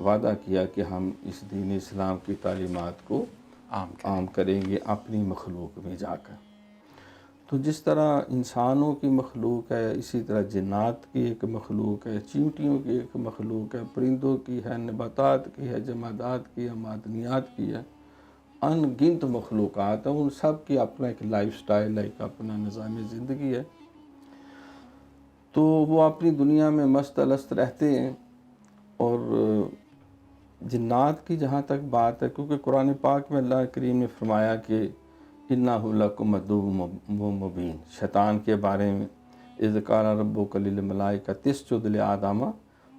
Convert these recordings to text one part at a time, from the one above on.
وعدہ کیا کہ ہم اس دین اسلام کی تعلیمات کو عام کریں گے اپنی مخلوق میں جا کر۔ تو جس طرح انسانوں کی مخلوق ہے، اسی طرح جنات کی ایک مخلوق ہے، چیونٹیوں کی ایک مخلوق ہے، پرندوں کی ہے، نباتات کی ہے، جمادات کی ہے، معدنیات کی ہے، ان گنت مخلوقات ہیں، ان سب کی اپنا ایک لائف سٹائل ہے، ایک اپنا نظام زندگی ہے۔ تو وہ اپنی دنیا میں مست الست رہتے ہیں۔ اور جنات کی جہاں تک بات ہے، کیونکہ قرآن پاک میں اللہ کریم نے فرمایا کہ اِنَّهُ لَكُمْ عَدُوٌّ مُّبِينٌ، شیطان کے بارے میں، اِذْ قَالَ رَبُّكَ لِلْمَلَائِكَةِ اسْجُدُوا لِآدَمَ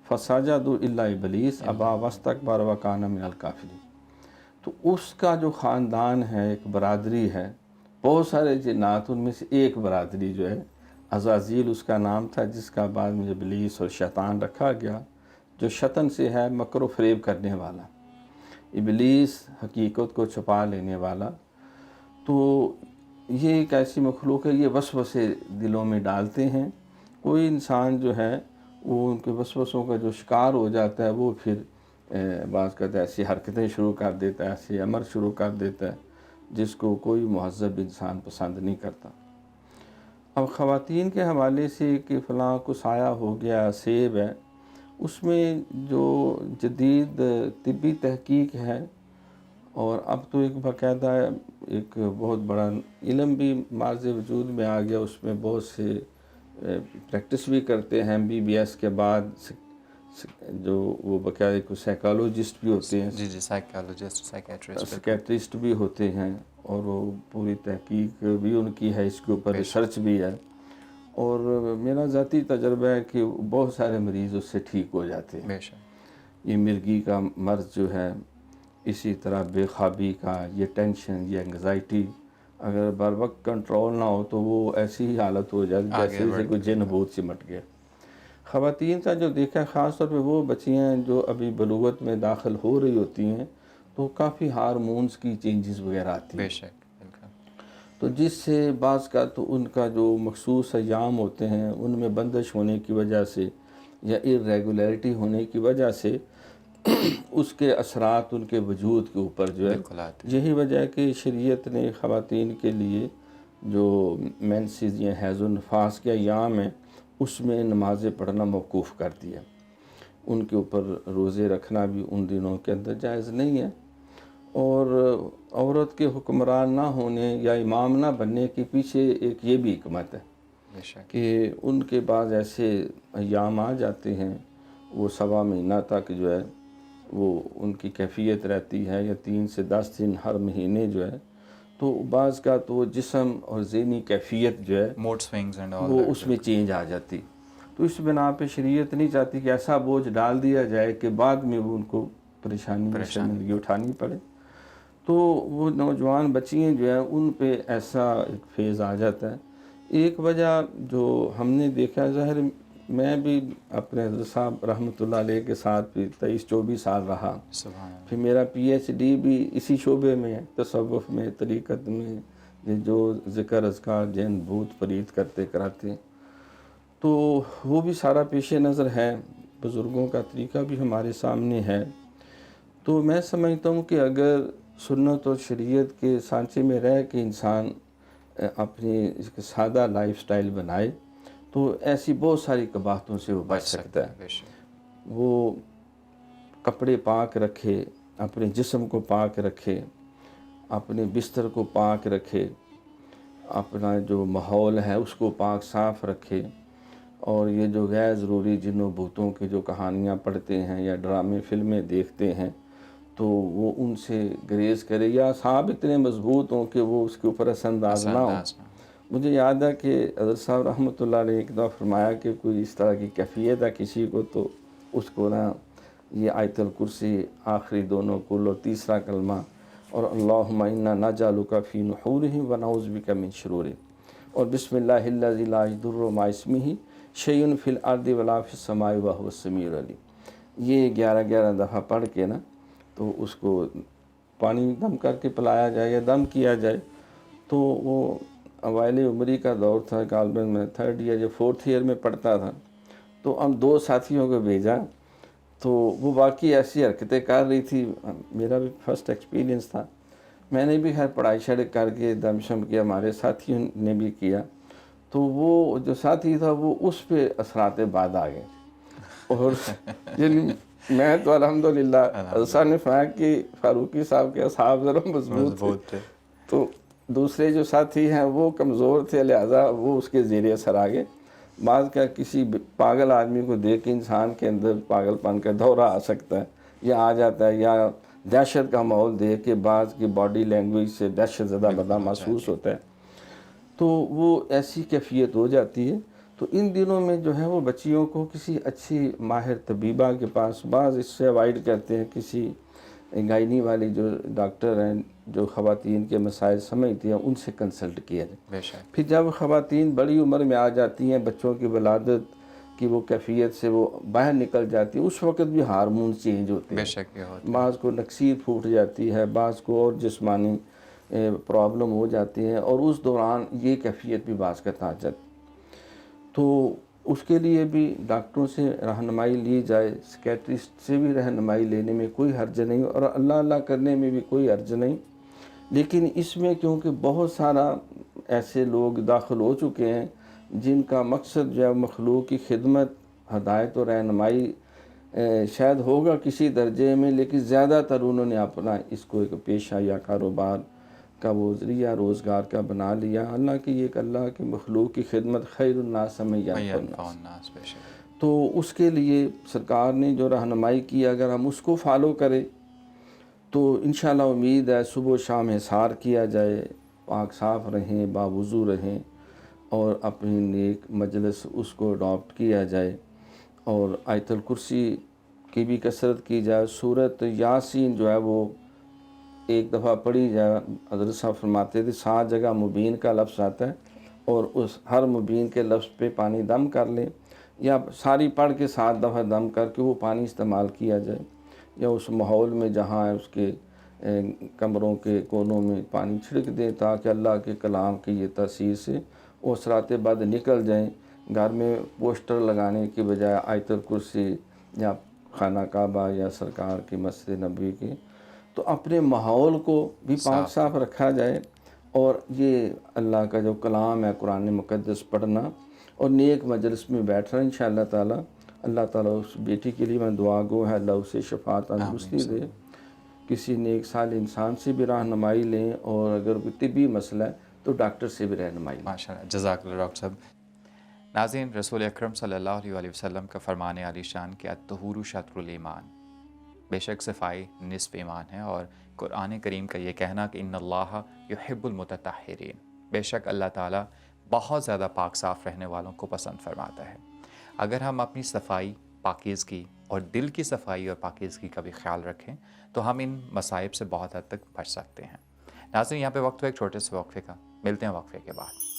فَسَجَدُوا إِلَّا إِبْلِيسَ أَبَىٰ وَاسْتَكْبَرَ وَكَانَ مِنَ الْكَافِرِينَ۔ تو اس کا جو خاندان ہے، ایک برادری ہے، بہت سارے جنات، ان میں سے ایک برادری جو ہے، عزازیل اس کا نام تھا، جس کا بعد میں ابلیس اور شیطان رکھا گیا، جو شطن سے ہے، مکر و فریب کرنے والا، ابلیس حقیقت کو چھپا لینے والا۔ تو یہ ایک ایسی مخلوق ہے، یہ وسوسے دلوں میں ڈالتے ہیں۔ کوئی انسان جو ہے وہ ان کے وسوسوں کا جو شکار ہو جاتا ہے، وہ پھر بعض کہتا ہے ایسی حرکتیں شروع کر دیتا ہے، ایسے عمل شروع کر دیتا ہے جس کو کوئی مہذب انسان پسند نہیں کرتا۔ اب خواتین کے حوالے سے کہ فلاں کو سایہ ہو گیا، سیب ہے، اس میں جو جدید طبی تحقیق ہے، اور اب تو ایک باقاعدہ ایک بہت بڑا علم بھی مارز وجود میں آ گیا، اس میں بہت سے پریکٹس بھی کرتے ہیں MBBS کے بعد، جو وہ باقاعدہ کو سائیکالوجسٹ بھی ہوتے ہیں، جی سائیکالوجسٹ، سائیکیٹرسٹ بھی ہوتے ہیں، اور وہ پوری تحقیق بھی ان کی ہے، اس کے اوپر ریسرچ بھی ہے۔ اور میرا ذاتی تجربہ ہے کہ بہت سارے مریض اس سے ٹھیک ہو جاتے ہیں۔ بے شک۔ یہ مرگی کا مرض جو ہے، اسی طرح بے خوابی کا، یہ ٹینشن، یہ انگزائٹی، اگر بر وقت کنٹرول نہ ہو تو وہ ایسی ہی حالت ہو جاتی جیسے کوئی جن بھوت سمٹ گیا۔ خواتین کا جو دیکھا ہے، خاص طور پہ وہ بچیاں جو ابھی بلوغت میں داخل ہو رہی ہوتی ہیں، تو کافی ہارمونز کی چینجز وغیرہ آتی ہیں، بے شک، بالکل۔ تو جس سے بعض کا تو ان کا جو مخصوص ایام ہوتے ہیں ان میں بندش ہونے کی وجہ سے یا irregularity ہونے کی وجہ سے اس کے اثرات ان کے وجود کے اوپر جو ہے، بالکل آتے ہیں۔ یہی وجہ ہے کہ شریعت نے خواتین کے لیے جو مینسز یا حیض و نفاس کے ایام ہیں، اس میں نمازیں پڑھنا موقوف کر دیا۔ ان کے اوپر روزے رکھنا بھی ان دنوں کے اندر جائز نہیں ہے۔ اور عورت کے حکمران نہ ہونے یا امام نہ بننے کے پیچھے ایک یہ بھی حکمت ہے بے شک، کہ ان کے بعد ایسے ایام آ جاتے ہیں، وہ 1.25 مہینہ تک جو ہے وہ ان کی کیفیت رہتی ہے، یا 3 سے 10 دن ہر مہینے جو ہے، تو بعض کا تو جسم اور ذہنی کیفیت جو ہے موڈ سوئنگز اینڈ آل وہ اس میں چینج آ جاتی۔ تو اس بنا پہ شریعت نہیں چاہتی کہ ایسا بوجھ ڈال دیا جائے کہ بعد میں وہ ان کو پریشانی زندگی اٹھانی پڑے۔ تو وہ نوجوان بچیاں جو ہیں ان پہ ایسا ایک فیز آ جاتا ہے۔ ایک وجہ جو ہم نے دیکھا، ظاہر میں بھی اپنے حضرت صاحب رحمۃ اللہ علیہ کے ساتھ بھی 23-24 سال رہا، سبحان اللہ۔ پھر میرا PhD بھی اسی شعبے میں ہے، تصوف میں، طریقت میں، یہ جو ذکر اذکار جن بھوت فرید کرتے کراتے، تو وہ بھی سارا پیش نظر ہے، بزرگوں کا طریقہ بھی ہمارے سامنے ہے۔ تو میں سمجھتا ہوں کہ اگر سنت اور شریعت کے سانچے میں رہ کے انسان اپنی سادہ لائف سٹائل بنائے تو ایسی بہت ساری قباحتوں سے وہ بچ سکتا ہے۔ بے شک، وہ کپڑے پاک رکھے، اپنے جسم کو پاک رکھے، اپنے بستر کو پاک رکھے، اپنا جو ماحول ہے اس کو پاک صاف رکھے، اور یہ جو غیر ضروری جن و بھوتوں کی جو کہانیاں پڑھتے ہیں یا ڈرامے فلمیں دیکھتے ہیں تو وہ ان سے گریز کرے، یا صاحب اتنے مضبوط ہوں کہ وہ اس کے اوپر اثر انداز نہ ہوں۔ مجھے یاد ہے کہ حضرت صاحب رحمۃ اللہ علیہ ایک دفعہ فرمایا کہ کوئی اس طرح کی کیفیت ہے کسی کو، تو اس کو نا یہ آیت الکرسی آخری دونوں کل اور تیسرا کلمہ، اور اللہم انا نجعلک فی نحورہم ونعوذ بک من شرورہم، اور بسم اللہ الذی لا یضر مع اسمہ شیء فی الارض ولا فی السماء وہو السمیع العلیم، یہ 11 دفعہ پڑھ کے نا تو اس کو پانی دم کر کے پلایا جائے یا دم کیا جائے۔ تو وہ اوائل عمری کا دور تھا، غالباً میں 3rd ایئر یا 4th ایئر میں پڑھتا تھا، تو ہم 2 ساتھیوں کو بھیجا تو وہ باقی ایسی حرکتیں کر رہی تھی. میرا بھی فرسٹ ایکسپیرینس تھا. میں نے بھی خیر پڑھائی شڑ کر کے دم شم کیا, ہمارے ساتھیوں نے بھی کیا. تو وہ جو ساتھی تھا وہ اس پہ اثرات بعد آ گئے. اور یعنی میں تو الحمدللہ ایسا نے فرمایا کہ فاروقی صاحب کے اصحاب ذرا مضبوط تھے, تو دوسرے جو ساتھی ہیں وہ کمزور تھے, لہٰذا وہ اس کے زیر اثر آ گئے. بعض کا کسی پاگل آدمی کو دیکھ کے انسان کے اندر پاگل پن کا دورہ آ سکتا ہے یا آ جاتا ہے, یا دہشت کا ماحول دیکھ کے بعض کی باڈی لینگویج سے دہشت زدہ بندہ محسوس ہوتا ہے, تو وہ ایسی کیفیت ہو جاتی ہے. تو ان دنوں میں جو ہے وہ بچیوں کو کسی اچھی ماہر طبیبہ کے پاس, بعض اس سے اوائڈ کرتے ہیں, کسی گائنی والی جو ڈاکٹر ہیں جو خواتین کے مسائل سمجھتی ہیں ان سے کنسلٹ کیا جائے. پھر جب خواتین بڑی عمر میں آ جاتی ہیں, بچوں کی ولادت کی وہ کیفیت سے وہ باہر نکل جاتی ہے, اس وقت بھی ہارمون چینج ہوتے ہیں. بعض کو نکسیر پھوٹ جاتی ہے, بعض کو اور جسمانی پرابلم ہو جاتی ہے, اور اس دوران یہ کیفیت بھی بعض کا آ جاتی. تو اس کے لیے بھی ڈاکٹروں سے رہنمائی لی جائے, سکیٹرسٹ سے بھی رہنمائی لینے میں کوئی حرج نہیں, اور اللہ اللہ کرنے میں بھی کوئی حرج نہیں. لیکن اس میں کیونکہ بہت سارا ایسے لوگ داخل ہو چکے ہیں جن کا مقصد جو ہے مخلوق کی خدمت, ہدایت و رہنمائی شاید ہوگا کسی درجے میں, لیکن زیادہ تر انہوں نے اپنا اس کو ایک پیشہ یا کاروبار کا وہ ذریعہ روزگار کا بنا لیا. اللہ کی ایک اللہ کی مخلوق کی خدمت خیر الناس من ینفع الناس. تو اس کے لیے سرکار نے جو رہنمائی کی, اگر ہم اس کو فالو کریں تو انشاءاللہ امید ہے صبح و شام حصار کیا جائے, پاک صاف رہیں, باوضو رہیں, اور اپنی نیک مجلس اس کو اڈاپٹ کیا جائے, اور آیت الکرسی کی بھی کثرت کی جائے. سورۃ یاسین جو ہے وہ ایک دفعہ پڑھی جائے. حضرت صاحب فرماتے تھے 7 جگہ مبین کا لفظ آتا ہے, اور اس ہر مبین کے لفظ پہ پانی دم کر لیں, یا ساری پڑھ کے 7 دفعہ دم کر کے وہ پانی استعمال کیا جائے, یا اس ماحول میں جہاں اس کے کمروں کے کونوں میں پانی چھڑک دیں تاکہ اللہ کے کلام کی یہ تاثیر سے وہ اثرات بد نکل جائیں. گھر میں پوسٹر لگانے کی بجائے آیت الکرسی یا خانہ کعبہ یا سرکار کی مسجد نبوی کی, تو اپنے ماحول کو بھی پاک صاف رکھا جائے. اور یہ اللہ کا جو کلام ہے قرآن مقدس پڑھنا اور نیک مجلس میں بیٹھنا, انشاءاللہ تعالی اللہ تعالیٰ اس بیٹی کے لیے میں دعا گو ہے, اللہ اسے شفاعت تندرستی دے. کسی نیک سال انسان سے بھی رہنمائی لیں, اور اگر کوئی طبی مسئلہ ہے تو ڈاکٹر سے بھی رہنمائی لیں. ماشاءاللہ, جزاک اللہ ڈاکٹر صاحب. ناظرین, رسول اکرم صلی اللہ علیہ وسلم کا فرمان عالی شان کہ الطہور شطر الایمان, بے شک صفائی نصف ایمان ہے, اور قرآن کریم کا یہ کہنا کہ ان اللہ یحب المتطہرین, بے شک اللہ تعالیٰ بہت زیادہ پاک صاف رہنے والوں کو پسند فرماتا ہے. اگر ہم اپنی صفائی, پاکیزگی اور دل کی صفائی اور پاکیزگی کا بھی خیال رکھیں تو ہم ان مصائب سے بہت حد تک بچ سکتے ہیں. ناظرین, یہاں پہ وقت ہو ایک چھوٹے سے وقفے کا, ملتے ہیں وقفے کے بعد.